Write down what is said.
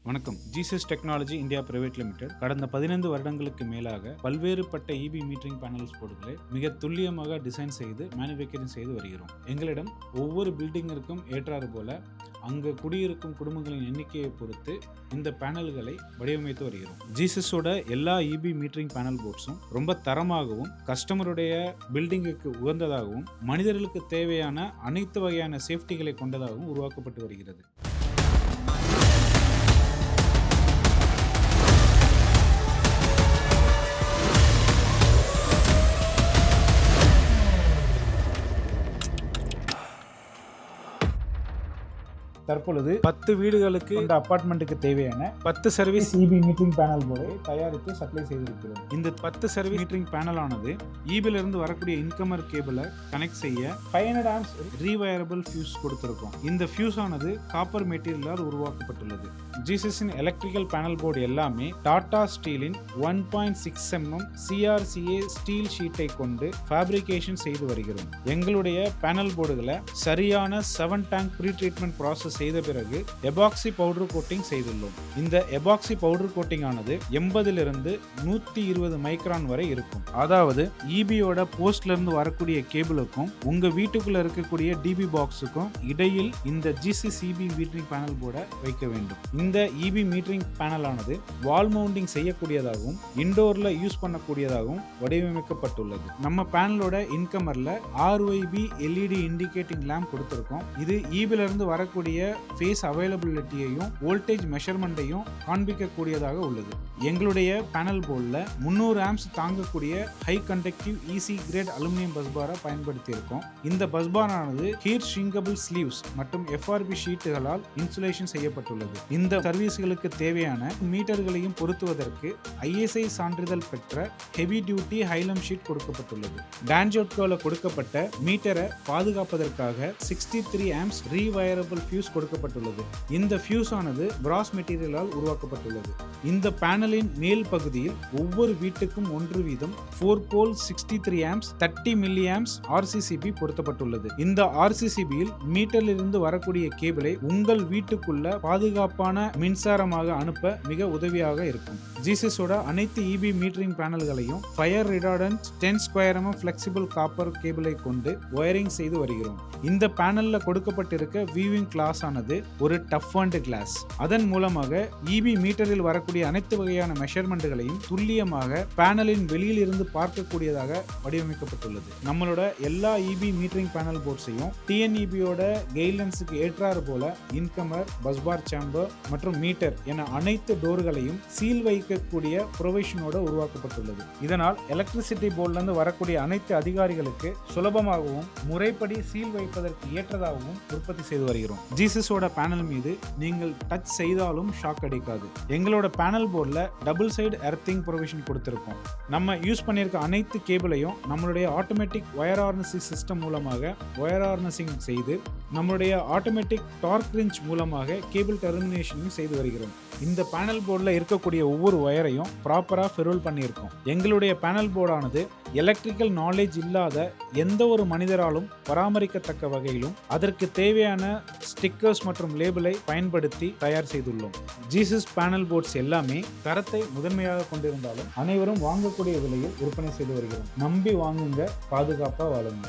வணக்கம். Jesus technology India private limited கடந்த 15 வருடங்களுக்கு மேலாக பல்வேறுபட்ட இபி மீட்டரிங் பேனல்ஸ் போர்டுகளை மிக துல்லியமாக டிசைன் செய்து மேனுஃபேக்சரிங் செய்து வருகிறோம். எங்களிடம் ஒவ்வொரு பில்டிங்கிற்கும் ஏற்றாறு போல அங்கு குடியிருக்கும் குடும்பங்களின் எண்ணிக்கையை பொறுத்து இந்த பேனல்களை வடிவமைத்து வருகிறோம். ஜீசஸோட எல்லா இபி மீட்டரிங் பேனல் போர்ட்ஸும் ரொம்ப தரமாகவும் கஸ்டமருடைய பில்டிங்குக்கு உகந்ததாகவும் மனிதர்களுக்கு தேவையான அனைத்து வகையான சேஃப்டிகளை கொண்டதாகவும் உருவாக்கப்பட்டு வருகிறது. தற்பொழுது 10 வீடுகளுக்கு இந்த அபார்ட்மெண்ட்டுக்கு தேவையான 10 சர்வீஸ் இபி மீட்டரிங் பேனல் போர்டை தயாரித்து சப்ளை செய்திருக்கிறோம். இந்த 10 சர்வீஸ் மீட்டரிங் பேனல் ஆனது இபில இருந்து வரக்கூடிய இன்கமர் கேபிளை கனெக்ட் செய்ய 500 ஆம்ஸ் ரீவயரபிள் ஃபியூஸ் கொடுத்திருக்கோம். இந்த ஃபியூஸ் ஆனது காப்பர் மெட்டீரியலால் உருவாக்கப்பட்டுள்ளது. ஜீசஸின் எலக்ட்ரிக்கல் பேனல் போர்டு எல்லாமே டாடா ஸ்டீலின் 1.6 mm CRCA ஸ்டீல் ஷீட்டை கொண்டு ஃபேப்ரிகேஷன் செய்து வருகிறோம். எங்களுடைய பேனல் போர்டுகளை சரியான 7 டேங்க் ப்ரீ ட்ரீட்மெண்ட் ப்ராசஸ் செய்த பிறகு எபாக்சி பவுடர் கோட்டிங் செய்துள்ளோம். இந்த எபாக்சி பவுடர் கோட்டிங் ஆனது 80 இருந்து 120 மைக்ரான் வரை இருக்கும். அதாவது இபியோட போஸ்ட்ல இருந்து வரக்கூடிய கேபிளுக்கும் உங்க வீட்டுக்குள்ள இருக்கக்கூடிய டிபி பாக்ஸுக்கும் இடையில் இந்த ஜிசிஸ் இபி மீட்டரிங் பேனல் போர்டை வைக்க வேண்டும். இந்த இபி மீட்டரிங் பேனல் ஆனது வால் மவுண்டிங் செய்யக்கூடியதாகவும் இண்டோர்ல யூஸ் பண்ணக்கூடியதாகவும் வடிவமைக்கப்பட்டுள்ளது. நம்ம பேனலோட இன்கமர்ல RYB LED இண்டிகேட்டிங் லேம்ப் கொடுத்திருக்கோம். இது இபில இருந்து வரக்கூடிய ஃபேஸ் அவைலபிலிட்டியையும் வோல்டேஜ் மெஷர்மெண்ட்டையும் காண்பிக்கக்கூடியதாக உள்ளது. எங்களுடைய பேனல் போர்டில் 300 ஆம்ஸ் தாங்கக்கூடிய high conductive EC grade aluminium பஸ்பாரை பயன்படுத்தி இருக்கோம். இந்த பஸ்பார் ஆனது ஹீட் ஷ்ரிங்கபிள் ஸ்லீவ்ஸ் மற்றும் FRP ஷீட்டுகளால் இன்சுலேஷன் செய்யப்பட்டுள்ளது. இந்த சர்வீஸ்களுக்கு தேவையான மீட்டர்களையும் பொருத்துவதற்கு ISI சான்றிதழ் பெற்ற ஹெவி டியூட்டி ஹைலம் ஷீட் கொடுக்கப்பட்டுள்ளது. டான்ஜோட்கோல கொடுக்கப்பட்ட மீட்டரை பாதுகாப்பதற்காக 63 ஆம்ஸ் ரீவயரபிள் ஃபியூஸ் கொடுக்கப்பட்டுள்ளது. இந்த ஃபியூஸ் ஆனது பிராஸ் மெட்டீரியலால் உருவாக்கப்பட்டுள்ளது. இந்த பேனலின் மேல் பகுதியில் ஒவ்வொரு வீட்டுக்கும் ஒன்று வீதம் 4 போல் 63 ஆம்ஸ் 30 மில்லி ஆம்ஸ் RCCB பொருத்தப்பட்டுள்ளது. இந்த RCCBயில் மீட்டரில் இருந்து வரக்கூடிய கேபிளை உங்கள் வீட்டுக்குள்ள பாதுகாப்பான மின்சாரமாக அனுப்ப மிக உதவியாக இருக்கும். ஜீசஸோட அனைத்து இபி மீட்டரிங் பேனல்களையும் fire retardant 10 square mm flexible copper கேபிளை கொண்டு ஒயரிங் செய்து வருகிறோம். இந்த பேனல்ல கொடுக்கப்பட்டிருக்க வியூவிங் கிளாஸ் ஆனது ஒரு டஃப் அண்ட் கிளாஸ். அதன் மூலமாக இபி மீட்டரில் வரக்கூடிய அனைத்து வகையான மெஷர்மெண்ட்களையும் துல்லியமாக பேனலின் வெளியில் இருந்து பார்க்கக்கூடியதாக வடிவமைக்கப்பட்டுள்ளது. நம்மளோட எல்லா இபி மீட்டரிங் பேனல் போர்ட்ஸையும் TNEBயோட கைட்லைன்ஸுக்கு ஏற்றாறு போல இன்கமர், பஸ்பார் சேம்பர் மற்றும் மீட்டர் என அனைத்து டோர்களையும் சீல் வைக்கக்கூடிய ப்ரொவிஷனோட உருவாக்கப்பட்டுள்ளது. இதனால் எலக்ட்ரிசிட்டி போர்ட்ல இருந்து வரக்கூடிய அனைத்து அதிகாரிகளுக்கு சுலபமாகவும் முறைப்படி சீல் வைப்பதற்கு ஏற்றதாகவும் உற்பத்தி செய்து வருகிறோம். ஜீசஸோட பேனல் மீது நீங்கள் டச் செய்தாலும் ஷாக் அடிக்காது. எங்களோட பேனல் போர்டில் டபுள் சைடு எர்த்திங் ப்ரொவிஷன் கொடுத்திருக்கோம். நம்ம யூஸ் பண்ணியிருக்க அனைத்து கேபிளையும் நம்மளுடைய ஆட்டோமேட்டிக் ஒயர் ஹார்னசிங் சிஸ்டம் மூலமாக ஒயர் ஹார்னசிங் செய்து நம்மளுடைய ஆட்டோமேட்டிக் டார்க் ரிஞ்ச் மூலமாக கேபிள் டெர்மினேஷனையும் செய்து வருகிறோம். இந்த பேனல் போர்டில் இருக்கக்கூடிய ஒவ்வொரு ஒயரையும் ப்ராப்பராக ஃபெரோல் பண்ணியிருக்கோம். எங்களுடைய பேனல் போர்டானது எலக்ட்ரிக்கல் நாலேஜ் இல்லாத எந்த ஒரு மனிதராலும் பராமரிக்கத்தக்க வகையிலும் அதற்கு தேவையான ஸ்டிக்கர்ஸ் மற்றும் லேபிளை பயன்படுத்தி தயார் செய்துள்ளோம். ஜீசஸ் பேனல் போர்ட்ஸ் எல்லாமே தரத்தை முதன்மையாக கொண்டிருந்தாலும் அனைவரும் வாங்கக்கூடிய விலையில் விற்பனை செய்து வருகிறோம். நம்பி வாங்குங்க, பாதுகாப்பாக வாழுங்க.